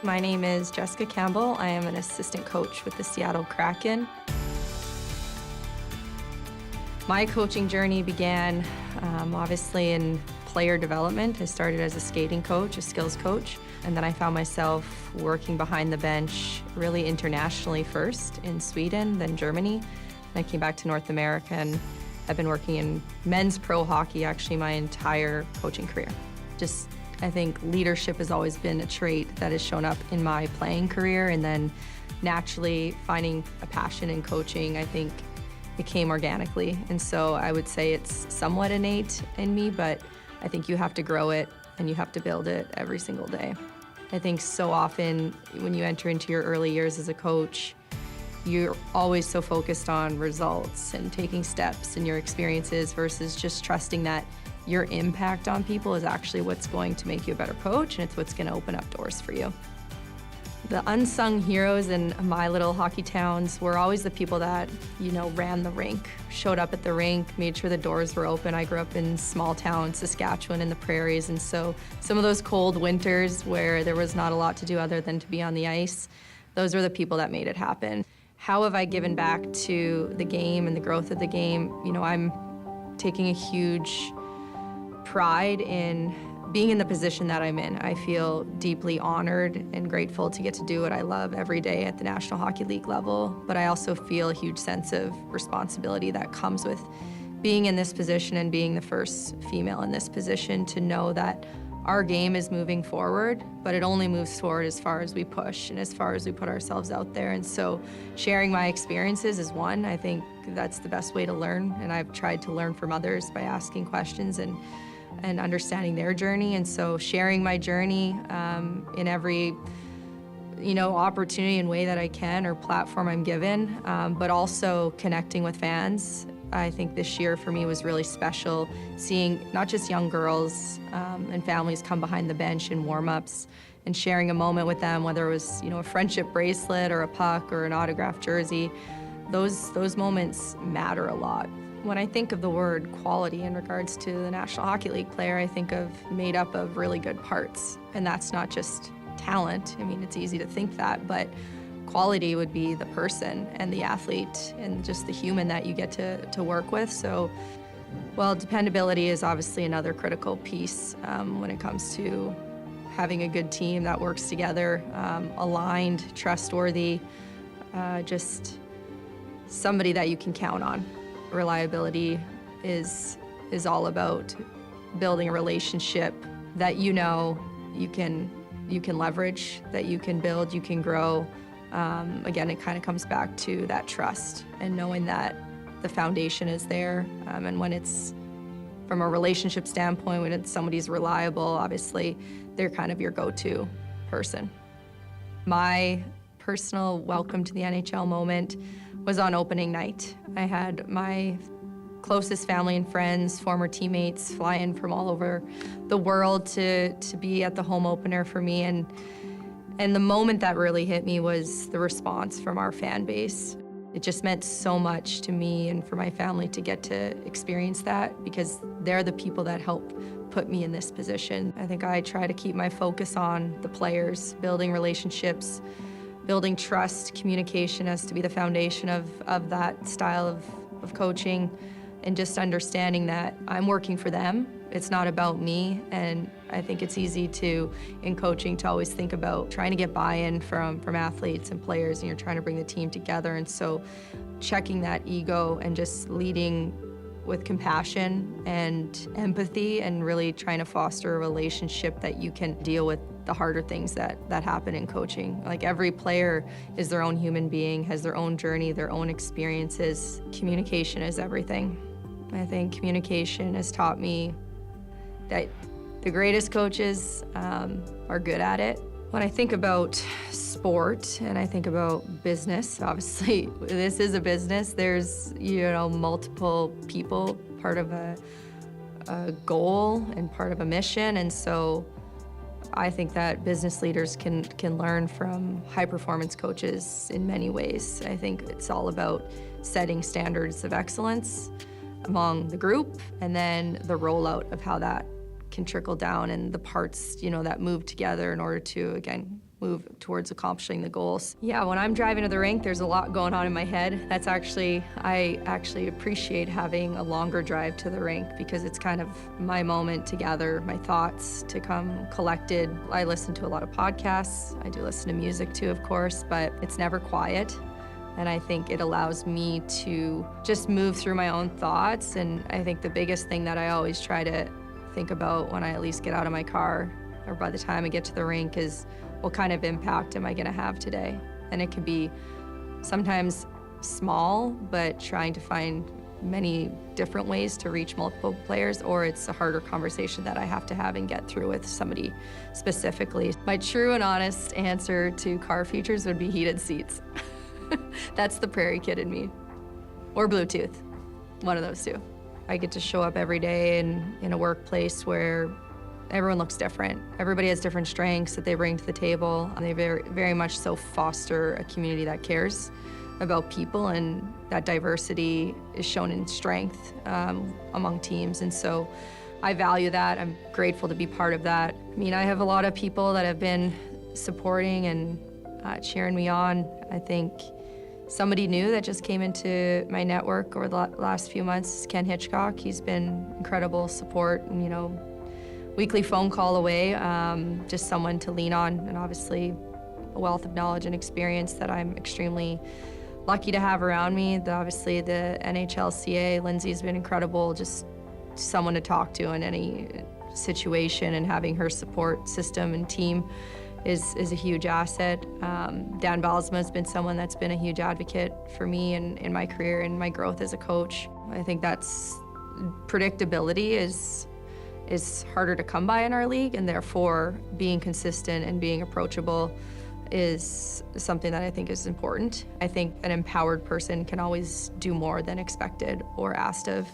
My name is Jessica Campbell. I am an assistant coach with the Seattle Kraken. My coaching journey began obviously in player development. I started as a skating coach, a skills coach, and then I found myself working behind the bench really internationally, first in Sweden, then Germany. And I came back to North America, and I've been working in men's pro hockey actually my entire coaching career. I think leadership has always been a trait that has shown up in my playing career, and then naturally finding a passion in coaching, I think it came organically. And so I would say it's somewhat innate in me, but I think you have to grow it and you have to build it every single day. I think so often when you enter into your early years as a coach, you're always so focused on results and taking steps and your experiences versus just trusting that your impact on people is actually what's going to make you a better coach, and it's what's going to open up doors for you. The unsung heroes in my little hockey towns were always the people that, ran the rink, showed up at the rink, made sure the doors were open. I grew up in small town Saskatchewan in the prairies, and so some of those cold winters where there was not a lot to do other than to be on the ice, those were the people that made it happen. How have I given back to the game and the growth of the game? I'm taking a huge pride in being in the position that I'm in. I feel deeply honored and grateful to get to do what I love every day at the National Hockey League level, but I also feel a huge sense of responsibility that comes with being in this position and being the first female in this position, to know that our game is moving forward, but it only moves forward as far as we push and as far as we put ourselves out there. And so sharing my experiences is one. I think that's the best way to learn, and I've tried to learn from others by asking questions and understanding their journey. And so sharing my journey in every opportunity and way that I can or platform I'm given, but also connecting with fans. I think this year for me was really special, seeing not just young girls and families come behind the bench in warm-ups and sharing a moment with them, whether it was a friendship bracelet or a puck or an autographed jersey. Those moments matter a lot. When I think of the word quality in regards to the National Hockey League player, I think of made up of really good parts. And that's not just talent. I mean, it's easy to think that, but quality would be the person and the athlete and just the human that you get to work with. So, dependability is obviously another critical piece when it comes to having a good team that works together, aligned, trustworthy, just somebody that you can count on. Reliability is all about building a relationship that you can leverage, that you can build, you can grow. Again, it kind of comes back to that trust and knowing that the foundation is there. And when it's from a relationship standpoint, when somebody's reliable, obviously they're kind of your go-to person. My personal welcome to the NHL moment was on opening night. I had my closest family and friends, former teammates, fly in from all over the world to be at the home opener for me. And the moment that really hit me was the response from our fan base. It just meant so much to me and for my family to get to experience that, because they're the people that help put me in this position. I think I try to keep my focus on the players, building relationships, building trust. Communication has to be the foundation of that style of coaching, and just understanding that I'm working for them. It's not about me, and I think it's easy in coaching to always think about trying to get buy-in from athletes and players, and you're trying to bring the team together. And so checking that ego and just leading with compassion and empathy, and really trying to foster a relationship that you can deal with the harder things that happen in coaching. Like, every player is their own human being, has their own journey, their own experiences. Communication is everything. I think communication has taught me that the greatest coaches are good at it. When I think about sport and I think about business, obviously this is a business. There's multiple people, part of a goal and part of a mission, and so I think that business leaders can learn from high-performance coaches in many ways. I think it's all about setting standards of excellence among the group, and then the rollout of how that can trickle down, and the parts, that move together in order to, again, move towards accomplishing the goals. Yeah, when I'm driving to the rink, there's a lot going on in my head. I actually appreciate having a longer drive to the rink because it's kind of my moment to gather my thoughts, to come collected. I listen to a lot of podcasts. I do listen to music too, of course, but it's never quiet. And I think it allows me to just move through my own thoughts. And I think the biggest thing that I always try to think about when I at least get out of my car or by the time I get to the rink is what kind of impact am I gonna have today? And it can be sometimes small, but trying to find many different ways to reach multiple players, or it's a harder conversation that I have to have and get through with somebody specifically. My true and honest answer to car features would be heated seats. That's the prairie kid in me. Or Bluetooth, one of those two. I get to show up every day in a workplace where everyone looks different. Everybody has different strengths that they bring to the table. And they very much so foster a community that cares about people, and that diversity is shown in strength among teams. And so I value that. I'm grateful to be part of that. I mean, I have a lot of people that have been supporting and cheering me on. I think somebody new that just came into my network over the last few months is Ken Hitchcock. He's been incredible support and, weekly phone call away, just someone to lean on, and obviously a wealth of knowledge and experience that I'm extremely lucky to have around me. Obviously the NHLCA, Lindsay's been incredible, just someone to talk to in any situation, and having her support system and team is a huge asset. Dan Balsma has been someone that's been a huge advocate for me and in my career and my growth as a coach. I think that's predictability is harder to come by in our league, and therefore being consistent and being approachable is something that I think is important. I think an empowered person can always do more than expected or asked of.